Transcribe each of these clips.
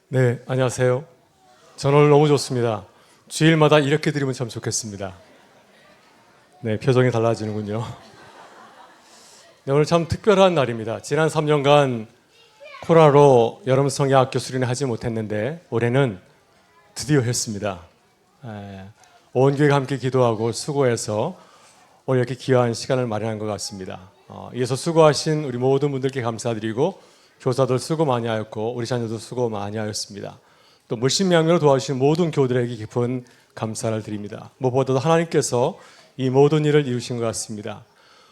네, 안녕하세요. 저는 오늘 너무 좋습니다. 주일마다 이렇게 드리면 참 좋겠습니다. 네, 표정이 달라지는군요. 네, 오늘 참 특별한 날입니다. 지난 3년간 코로나로 여름 성야학교 수련회 하지 못했는데 올해는 드디어 했습니다. 온 교회가 함께 기도하고 수고해서 오늘 이렇게 귀한 시간을 마련한 것 같습니다. 이어서 수고하신 우리 모든 분들께 감사드리고 교사들 수고 많이 하였고 우리 자녀도 수고 많이 하였습니다. 또 물심양면으로 도와주신 모든 교우들에게 깊은 감사를 드립니다. 무엇보다도 하나님께서 이 모든 일을 이루신 것 같습니다.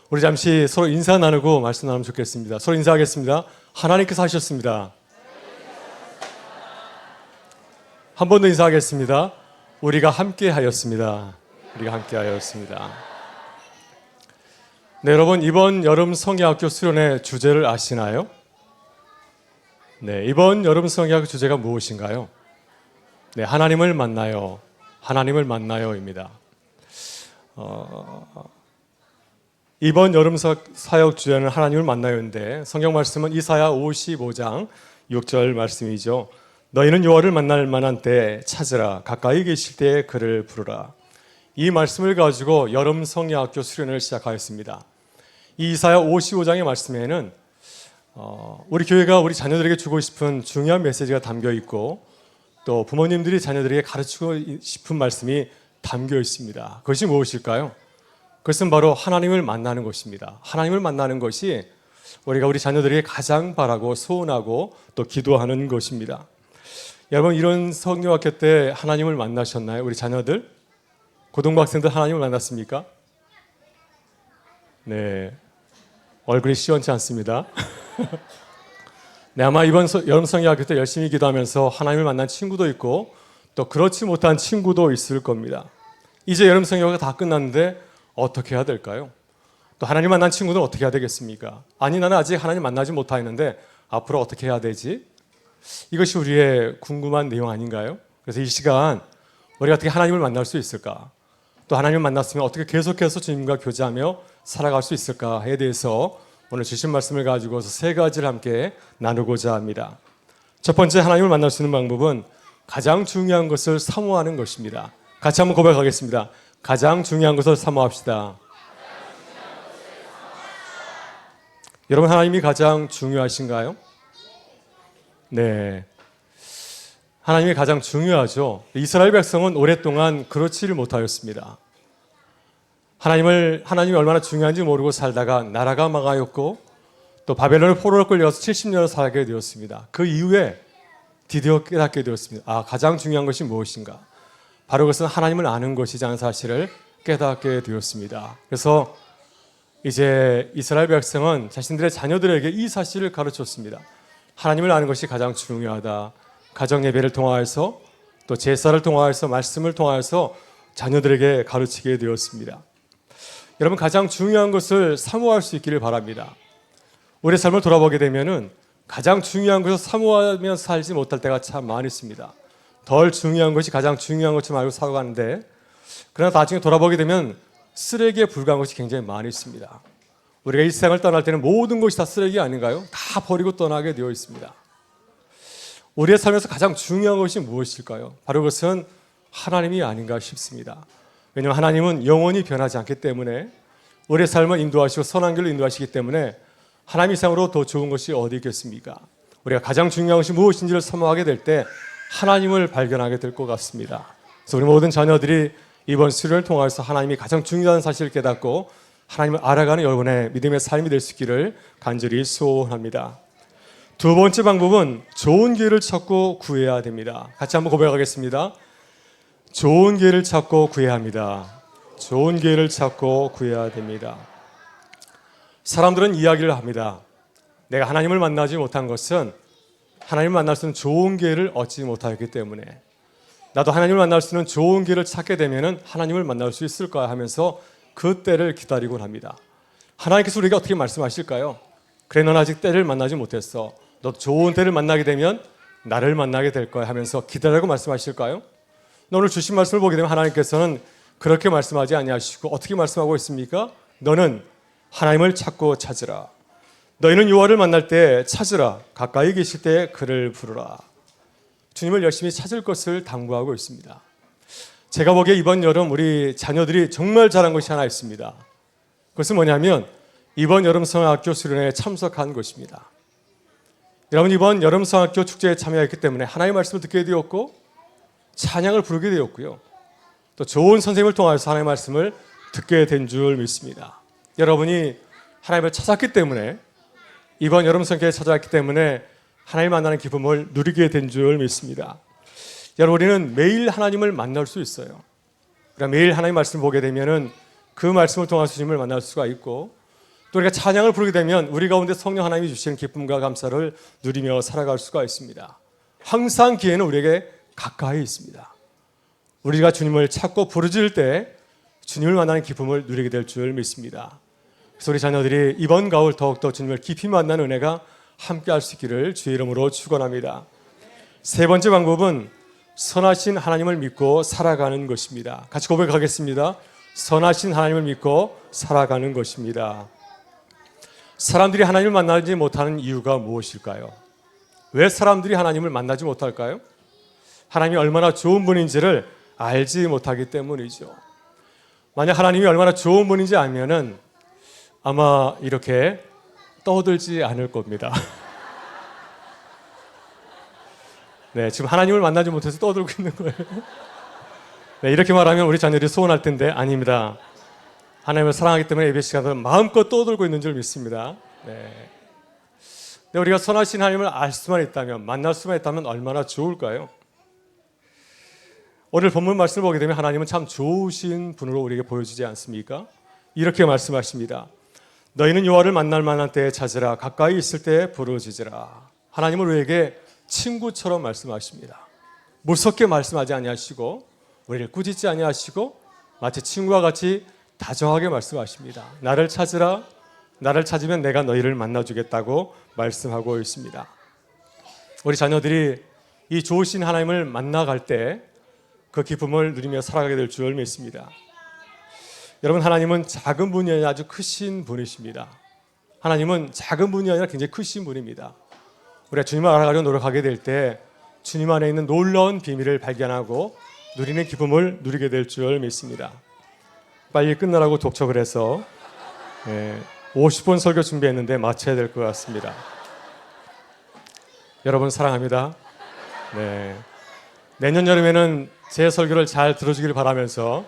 우리 잠시 서로 인사 나누고 말씀 나누면 좋겠습니다. 서로 인사하겠습니다. 하나님께서 하셨습니다. 한 번 더 인사하겠습니다. 우리가 함께 하였습니다. 우리가 함께 하였습니다. 네, 여러분 이번 여름 성야학교 수련회 주제를 아시나요? 네, 이번 여름 성야학교 주제가 무엇인가요? 네, 하나님을 만나요. 하나님을 만나요입니다. 이번 여름 사역 주제는 하나님을 만나요인데 성경 말씀은 이사야 55장 6절 말씀이죠. 너희는 여호와를 만날 만한 때 찾으라. 가까이 계실 때 그를 부르라. 이 말씀을 가지고 여름 성야학교 수련회를 시작하였습니다. 이 이사야 55장의 말씀에는 우리 교회가 우리 자녀들에게 주고 싶은 중요한 메시지가 담겨 있고 또 부모님들이 자녀들에게 가르치고 싶은 말씀이 담겨 있습니다. 그것이 무엇일까요? 그것은 바로 하나님을 만나는 것입니다. 하나님을 만나는 것이 우리가 우리 자녀들에게 가장 바라고 소원하고 또 기도하는 것입니다. 여러분 이런 성경학교 때 하나님을 만나셨나요? 우리 자녀들? 고등부 학생들 하나님을 만났습니까? 네, 얼굴이 시원치 않습니다. 네, 아마 이번 여름 성야학교 때 열심히 기도하면서 하나님을 만난 친구도 있고 또 그렇지 못한 친구도 있을 겁니다. 이제 여름 성야학교가 다 끝났는데 어떻게 해야 될까요? 또 하나님 만난 친구는 어떻게 해야 되겠습니까? 아니 나는 아직 하나님 만나지 못하였는데 앞으로 어떻게 해야 되지? 이것이 우리의 궁금한 내용 아닌가요? 그래서 이 시간 우리가 어떻게 하나님을 만날 수 있을까? 또 하나님을 만났으면 어떻게 계속해서 주님과 교제하며 살아갈 수 있을까에 대해서 오늘 주신 말씀을 가지고서 세 가지를 함께 나누고자 합니다. 첫 번째, 하나님을 만날 수 있는 방법은 가장 중요한 것을 사모하는 것입니다. 같이 한번 고백하겠습니다. 가장 중요한 것을 사모합시다. 여러분 하나님이 가장 중요하신가요? 네, 하나님이 가장 중요하죠. 이스라엘 백성은 오랫동안 그렇지를 못하였습니다. 하나님이 얼마나 중요한지 모르고 살다가 나라가 망하였고 또 바벨론을 포로로 끌려가서 70년을 살게 되었습니다. 그 이후에 드디어 깨닫게 되었습니다. 가장 중요한 것이 무엇인가? 바로 그것은 하나님을 아는 것이라는 사실을 깨닫게 되었습니다. 그래서 이제 이스라엘 백성은 자신들의 자녀들에게 이 사실을 가르쳤습니다. 하나님을 아는 것이 가장 중요하다. 가정 예배를 통하여서 또 제사를 통하여서 말씀을 통하여서 자녀들에게 가르치게 되었습니다. 여러분 가장 중요한 것을 사모할 수 있기를 바랍니다. 우리의 삶을 돌아보게 되면은 가장 중요한 것을 사모하며 살지 못할 때가 참 많이 있습니다. 덜 중요한 것이 가장 중요한 것처럼 알고 살아가는데 그러나 나중에 돌아보게 되면 쓰레기에 불과한 것이 굉장히 많이 있습니다. 우리가 이 세상을 떠날 때는 모든 것이 다 쓰레기 아닌가요? 다 버리고 떠나게 되어 있습니다. 우리의 삶에서 가장 중요한 것이 무엇일까요? 바로 그것은 하나님이 아닌가 싶습니다. 왜냐하면 하나님은 영원히 변하지 않기 때문에 우리의 삶을 인도하시고 선한 길로 인도하시기 때문에 하나님 이상으로 더 좋은 것이 어디 있겠습니까? 우리가 가장 중요한 것이 무엇인지를 사모하게 될 때 하나님을 발견하게 될 것 같습니다. 그래서 우리 모든 자녀들이 이번 수련을 통해서 하나님이 가장 중요한 사실을 깨닫고 하나님을 알아가는 여러분의 믿음의 삶이 될 수 있기를 간절히 소원합니다. 두 번째 방법은 좋은 기회를 찾고 구해야 됩니다. 같이 한번 고백하겠습니다. 좋은 기회를 찾고 구해야 합니다. 좋은 기회를 찾고 구해야 됩니다. 사람들은 이야기를 합니다. 내가 하나님을 만나지 못한 것은 하나님을 만날 수 있는 좋은 기회를 얻지 못하였기 때문에 나도 하나님을 만날 수 있는 좋은 기회를 찾게 되면 하나님을 만날 수 있을까 하면서 그 때를 기다리곤 합니다. 하나님께서 우리에게 어떻게 말씀하실까요? 그래 넌 아직 때를 만나지 못했어. 너 좋은 때를 만나게 되면 나를 만나게 될 거야 하면서 기다리라고 말씀하실까요? 오늘 주신 말씀을 보게 되면 하나님께서는 그렇게 말씀하지 아니하시고 어떻게 말씀하고 있습니까? 너는 하나님을 찾고 찾으라. 너희는 여호와를 만날 때 찾으라. 가까이 계실 때 그를 부르라. 주님을 열심히 찾을 것을 당부하고 있습니다. 제가 보기에 이번 여름 우리 자녀들이 정말 잘한 것이 하나 있습니다. 그것은 뭐냐면 이번 여름 성학교 수련회에 참석한 것입니다. 여러분, 이번 여름 성학교 축제에 참여했기 때문에 하나님의 말씀을 듣게 되었고 찬양을 부르게 되었고요. 또 좋은 선생님을 통해서 하나님의 말씀을 듣게 된 줄 믿습니다. 여러분이 하나님을 찾았기 때문에 이번 여름 성교에 찾아왔기 때문에 하나님 만나는 기쁨을 누리게 된 줄 믿습니다. 여러분, 우리는 매일 하나님을 만날 수 있어요. 그러니까 매일 하나님 말씀을 보게 되면은 그 말씀을 통해서 주님을 만날 수가 있고, 또 우리가 찬양을 부르게 되면 우리 가운데 성령 하나님이 주시는 기쁨과 감사를 누리며 살아갈 수가 있습니다. 항상 기회는 우리에게 가까이 있습니다. 우리가 주님을 찾고 부르짖을 때 주님을 만나는 기쁨을 누리게 될 줄 믿습니다. 그래서 우리 자녀들이 이번 가을 더욱더 주님을 깊이 만나는 은혜가 함께 할 수 있기를 주의 이름으로 축원합니다. 세 번째 방법은 선하신 하나님을 믿고 살아가는 것입니다. 같이 고백하겠습니다. 선하신 하나님을 믿고 살아가는 것입니다. 사람들이 하나님을 만나지 못하는 이유가 무엇일까요? 왜 사람들이 하나님을 만나지 못할까요? 하나님이 얼마나 좋은 분인지를 알지 못하기 때문이죠. 만약 하나님이 얼마나 좋은 분인지 알면은 아마 이렇게 떠들지 않을 겁니다. 네, 지금 하나님을 만나지 못해서 떠들고 있는 거예요. 네, 이렇게 말하면 우리 자녀들이 소원할 텐데 아닙니다. 하나님을 사랑하기 때문에 예배 시간에 마음껏 떠들고 있는 줄 믿습니다. 네. 근데 우리가 선하신 하나님을 알 수만 있다면, 만날 수만 있다면 얼마나 좋을까요? 오늘 본문 말씀을 보게 되면 하나님은 참 좋으신 분으로 우리에게 보여지지 않습니까? 이렇게 말씀하십니다. 너희는 여호와를 만날 만한 때에 찾으라, 가까이 있을 때에 부르짖으라. 하나님은 우리에게 친구처럼 말씀하십니다. 무섭게 말씀하지 아니하시고 우리를 꾸짖지 아니하시고 마치 친구와 같이 다정하게 말씀하십니다. 나를 찾으라, 나를 찾으면 내가 너희를 만나주겠다고 말씀하고 있습니다. 우리 자녀들이 이 좋으신 하나님을 만나갈 때 그 기쁨을 누리며 살아가게 될 줄 믿습니다. 여러분, 하나님은 작은 분이 아니라 아주 크신 분이십니다. 하나님은 작은 분이 아니라 굉장히 크신 분입니다. 우리가 주님을 알아가려 노력하게 될 때 주님 안에 있는 놀라운 비밀을 발견하고 누리는 기쁨을 누리게 될 줄 믿습니다. 빨리 끝나라고 독촉을 해서 50분 설교 준비했는데 마쳐야 될 것 같습니다. 여러분 사랑합니다. 네. 내년 여름에는 제 설교를 잘 들어주길 바라면서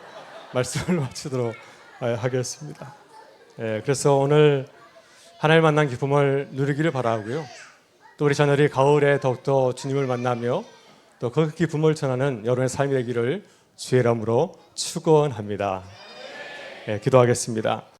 말씀을 마치도록 하겠습니다. 그래서 오늘 하나님 만난 기쁨을 누리기를 바라고요. 또 우리 자녀들이 가을에 더욱더 주님을 만나며 또 그 기쁨을 전하는 여러분의 삶이 되기를 주의 이름으로 축원합니다. 기도하겠습니다.